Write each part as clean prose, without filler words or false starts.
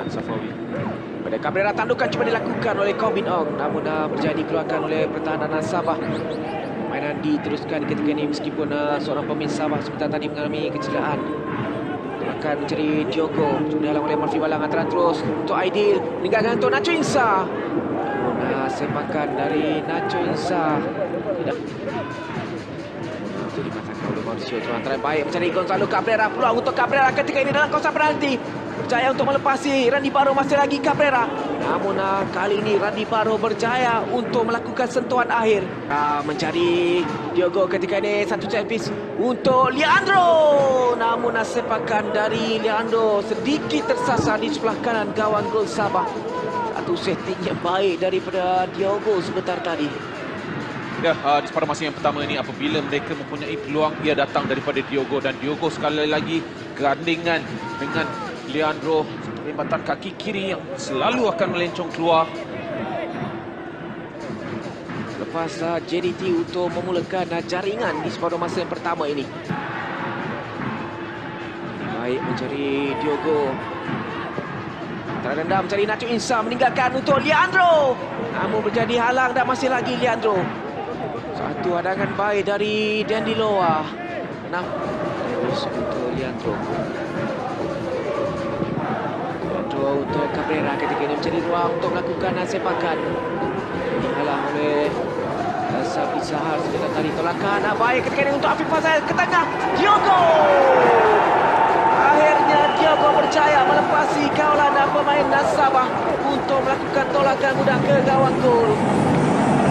menyelamatkan Safawi. Pada Cabrera, tandukan cuba dilakukan oleh Corbin Ong, namun berjaya dikeluarkan oleh pertahanan Sabah. Permainan diteruskan ketika ini meskipun seorang pemain Sabah sebentar tadi mengalami kecederaan. Akan mencari Diogo, cuba dihalang oleh Murphy Balang, antaran terus untuk Aidil, meninggalkan untuk Nacho Insa. Namun sepakan dari Nacho Insa tidak dimatangkan oleh Mauricio. Itu antara baik mencari Gonzalo Cabrera, peluang untuk Cabrera ketika ini dalam kawasan penalti. Berjaya untuk melepasi Randy Barrow, masih lagi Cabrera. Namun kali ini Randy Barrow berjaya untuk melakukan sentuhan akhir. Mencari Diogo ketika ini satu set piece untuk Leandro. Namun sepakan dari Leandro sedikit tersasar di sebelah kanan gawang gol Sabah. Satu setting yang baik daripada Diogo sebentar tadi. Ya, di separuh masa yang pertama ini apabila mereka mempunyai peluang, ia datang daripada Diogo, dan Diogo sekali lagi gandingan dengan Leandro, perlibatan kaki kiri yang selalu akan melencong keluar. Lepas JDT untuk memulakan jaringan di separuh masa yang pertama ini. Baik mencari Diogo. Terendam mencari Nacho Insa, meninggalkan untuk Leandro. Namun berjadi halang dan masih lagi Leandro. Satu hadangan baik dari Dandy Loa. Terus untuk Leandro. Leandro untuk Cabrera ketika ini mencari ruang untuk melakukan sepakan. Dihalang oleh Sabri Sahar sebentar tadi. Tolakan baik ketika ini untuk Afiq Fazal ke tengah. Diogo! Akhirnya Diogo berjaya melepasi kawalan pemain Sabah untuk melakukan tolakan mudah ke gawang gol.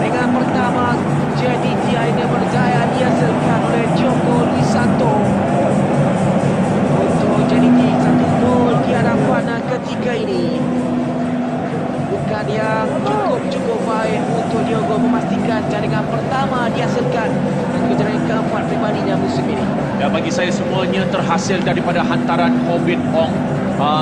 Dengan pertama, JDT akhirnya berjaya dihasilkan oleh Diogo Luis Santo. Untuk JDT, satu gol di hadapan ketiga ini. Bukan yang cukup baik untuk Diogo memastikan jaringan pertama dihasilkan dan juga jaringan keempat pribadinya musim ini. Ya, bagi saya semuanya terhasil daripada hantaran Corbin Ong.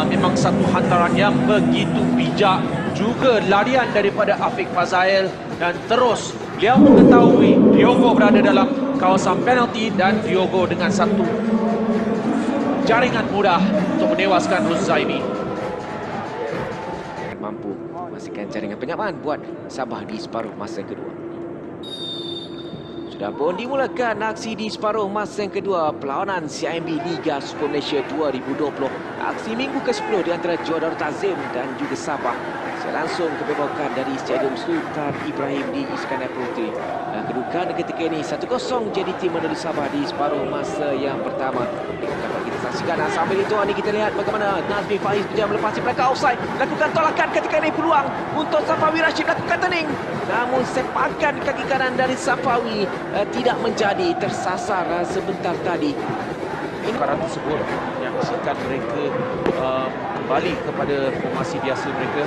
Memang satu hantaran yang begitu bijak. Juga larian daripada Afiq Fazal, dan terus dia mengetahui Diogo berada dalam kawasan penalti dan Diogo dengan satu jaringan mudah untuk menewaskan Huzaimi. Mampu memastikan jaringan penyamaan buat Sabah di separuh masa kedua. Sudah pun dimulakan aksi di separuh masa yang kedua perlawanan CIMB Liga Super Malaysia 2020. Aksi minggu ke-10 di antara Johor Darul Ta'zim dan juga Sabah. Saya langsung kebebakan dari Stadium Sultan Ibrahim di Iskandar Puteri. Dan kedudukan ketika ini 1-0 JDT menuju Sabah di separuh masa yang pertama. Dapat kita saksikan. Sambil itu ini kita lihat bagaimana Nazmi Faiz berjaya melepasi pelanggar offside. Lakukan tolakan ketika ini peluang untuk Safawi Rashid lakukan turning. Namun sepakan kaki kanan dari Safawi tidak menjadi, tersasar sebentar tadi. Ini perkara tersebut yang menghasilkan mereka kembali kepada formasi biasa mereka.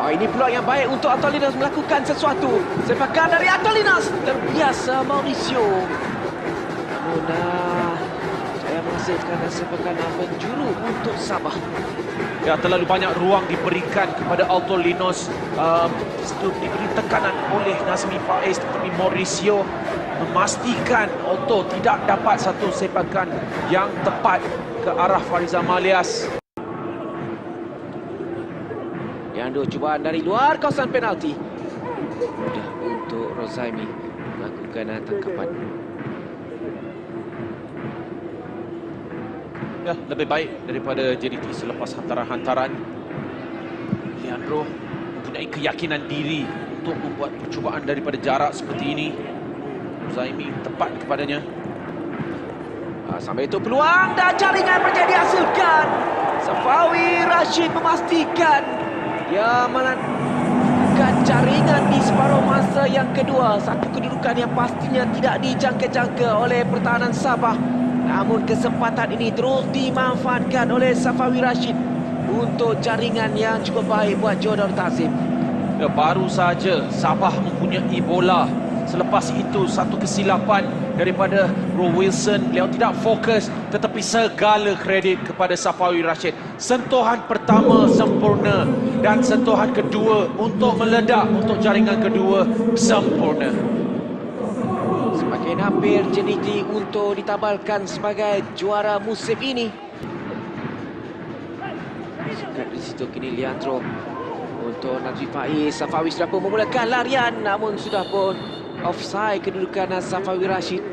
Ini peluang yang baik untuk Atolinas melakukan sesuatu. Sepakan dari Atolinas, terbiasa Mauricio. Namun saya menghasilkan sepakan penjuru untuk Sabah. Ya, terlalu banyak ruang diberikan kepada Altolinos. Diberi tekanan oleh Nazmi Faiz, tetapi Mauricio memastikan Alto tidak dapat satu sepakan yang tepat ke arah Farizal Malias. Leandro cubaan dari luar kawasan penalti. Mudah untuk Rozaimi melakukan tangkapan. Ya, lebih baik daripada JDT selepas hantaran-hantaran. Leandro mempunyai keyakinan diri untuk membuat percubaan daripada jarak seperti ini. Zaimi tepat kepadanya. Sampai itu peluang dan jaringan menjadi dihasilkan. Safawi Rashid memastikan dia melakukan jaringan di separuh masa yang kedua. Satu kedudukan yang pastinya tidak dijangka-jangka oleh pertahanan Sabah. Namun kesempatan ini terus dimanfaatkan oleh Safawi Rashid untuk jaringan yang cukup baik buat Johor Darul Ta'zim. Ya, baru saja Sabah mempunyai bola. Selepas itu satu kesilapan daripada Roy Wilson. Beliau tidak fokus, tetapi segala kredit kepada Safawi Rashid. Sentuhan pertama sempurna dan sentuhan kedua untuk meledak untuk jaringan kedua sempurna. Semakin hampir JDT untuk ditabalkan sebagai juara musim ini. dekat di situ kini Leandro untuk Nazri Faiz. Safawi sudah pun memulakan larian, namun sudah pun offside kedudukan Safawi Rashid.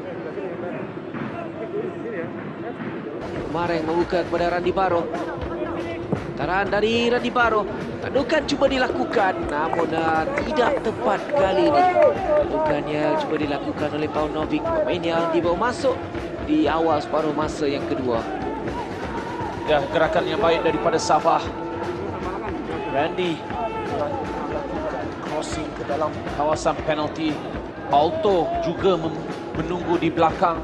Mareng membuka kepada Randi Baro. Taran dari Randi Baro. Tandukan cuba dilakukan, namun tidak tepat kali ini. Tandukannya cuba dilakukan oleh Paunovic, pemain yang dibawa masuk di awal separuh masa yang kedua. Ya, gerakan yang baik daripada Sabah. Randy crossing ke dalam kawasan penalti. Alto juga menunggu di belakang.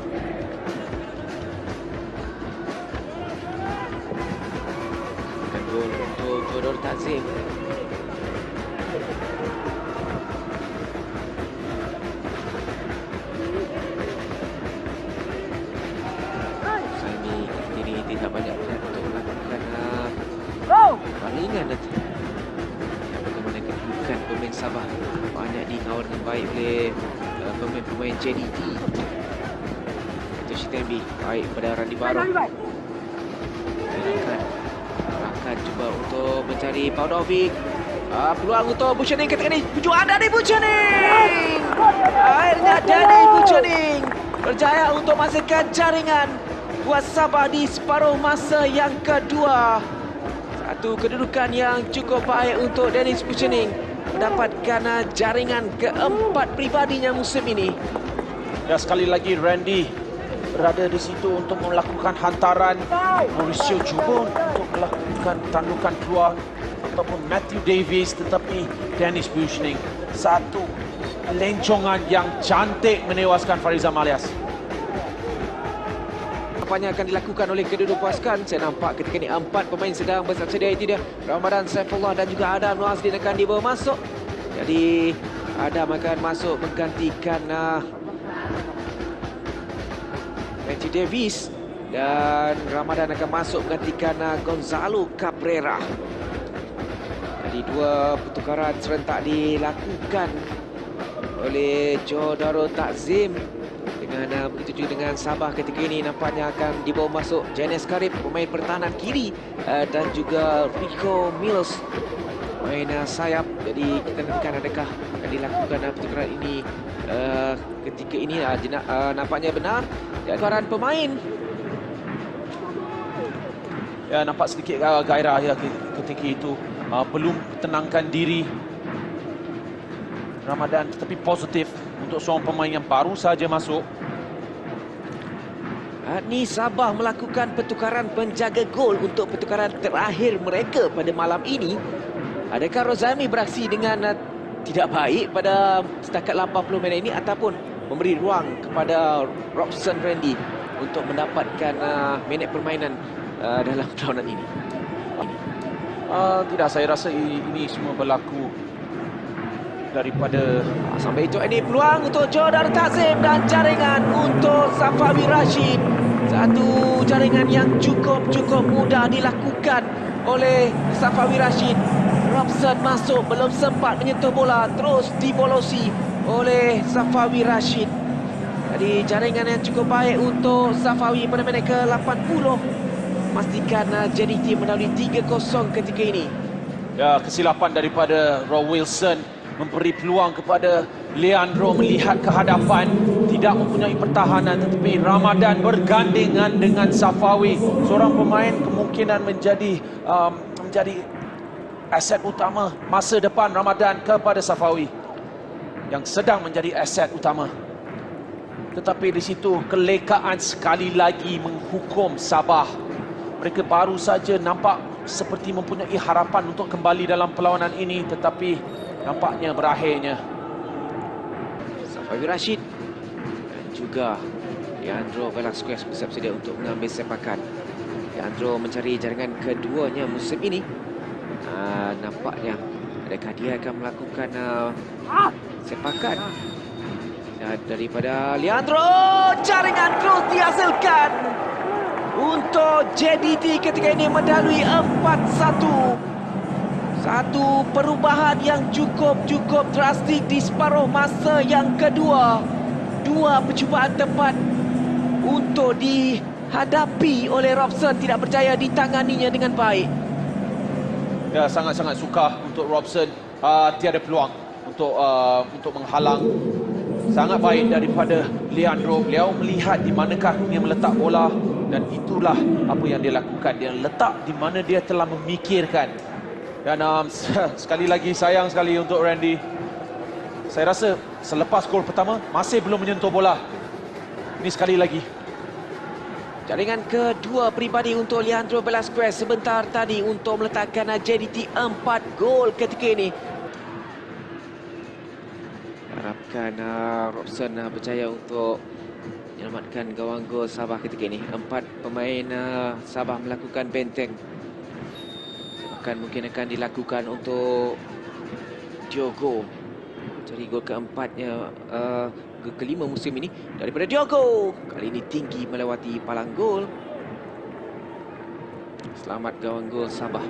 Gol untuk Jodor Tazim. Saimi ini tidak banyak untuk melakukan balingan nanti. Bagaimana kedudukan pemain Sabah banyak dikawal dengan baik oleh pemain-pemain JDT. Itu Shitembi baik pada Randi Baro. Akan cuba untuk mencari Paunovic. Peluang untuk Buchaning ketika ini. Perjuangan dari Buchaning. Akhirnya Danny Buchaning berjaya untuk masukkan jaringan buat Sabah di separuh masa yang kedua. Satu kedudukan yang cukup baik untuk Dennis Buchaning mendapatkan jaringan keempat pribadinya musim ini. Ya, sekali lagi Randy berada di situ untuk melakukan hantaran. Mauricio cuba untuk melakukan tandukan keluar ataupun Matthew Davis, tetapi Dennis Buchaning satu lencongan yang cantik menewaskan Farizam Alias. Nampaknya akan dilakukan oleh kedua-dua pasukan. Saya nampak ketika ini 4 pemain sedang bersedia itu dia. Ramadan Saifullah dan juga Adam Noazdin akan dibawa masuk. Jadi Adam akan masuk menggantikan Matthew Davis dan Ramadan akan masuk menggantikan Gonzalo Cabrera. Jadi 2 pertukaran serentak dilakukan oleh Jodaro Takzim. Dengan begitu juga dengan Sabah ketika ini nampaknya akan dibawa masuk Janes Karib, pemain pertahanan kiri, dan juga Rico Mills, pemain sayap. Jadi kita nantikan adakah akan dilakukan pertukaran ini ketika ini. Nampaknya benar pertukaran pemain. Ya, nampak sedikit gairah ya ketika itu. Belum tenangkan diri Ramadan, tetapi positif untuk seorang pemain yang baru saja masuk. Ni Sabah melakukan pertukaran penjaga gol untuk pertukaran terakhir mereka pada malam ini. Adakah Rozami beraksi dengan tidak baik pada setakat 80 minit ini ataupun memberi ruang kepada Robson Randy untuk mendapatkan minit permainan dalam perlawanan ini? Tidak, saya rasa ini semua berlaku daripada sampai itu ini peluang untuk Jodar Takzim dan jaringan untuk Safawi Rashid. Satu jaringan yang cukup mudah dilakukan oleh Safawi Rashid. Robson masuk, belum sempat menyentuh bola, terus dibolosi oleh Safawi Rashid. Jadi jaringan yang cukup baik untuk Safawi pada minit ke-80. Pastikan JDT mendahului 3-0 ketika ini. Ya, kesilapan daripada Roy Wilson memberi peluang kepada Leandro melihat ke hadapan, tidak mempunyai pertahanan, tetapi Ramadan bergandengan dengan Safawi, seorang pemain kemungkinan menjadi aset utama masa depan Ramadan kepada Safawi yang sedang menjadi aset utama. Tetapi di situ kelekaan sekali lagi menghukum Sabah. Mereka baru saja nampak seperti mempunyai harapan untuk kembali dalam perlawanan ini, tetapi nampaknya berakhirnya. Safawi Rashid dan juga Leandro Velasquez bersedia untuk mengambil sepakan. Leandro mencari jaringan keduanya musim ini. Nampaknya adakah dia akan melakukan sepakan daripada Leandro. Jaringan terus dihasilkan untuk JDT ketika ini mendahului 4-1. Satu perubahan yang cukup drastik di separuh masa yang kedua. 2 percubaan tepat untuk dihadapi oleh Robson tidak berjaya ditanganinya dengan baik. Ya, sangat-sangat sukar untuk Robson. Tiada peluang untuk menghalang. Sangat baik daripada Leandro. Beliau melihat di manakah dia meletak bola dan itulah apa yang dia lakukan. Dia letak di mana dia telah memikirkan. Dan sekali lagi sayang sekali untuk Randy. Saya rasa selepas gol pertama masih belum menyentuh bola. Ini sekali lagi. Jaringan kedua peribadi untuk Leandro Velasquez sebentar tadi untuk meletakkan JDT 4 gol ketika ini. Harapkan Robson berjaya untuk menyelamatkan gawang gol Sabah ketika ini. 4 pemain Sabah melakukan benteng. Bahkan mungkin akan dilakukan untuk Diogo. Jadi gol keempatnya, kelima musim ini daripada Diogo. Kali ini tinggi melewati palang gol. Selamat gawang gol Sabah.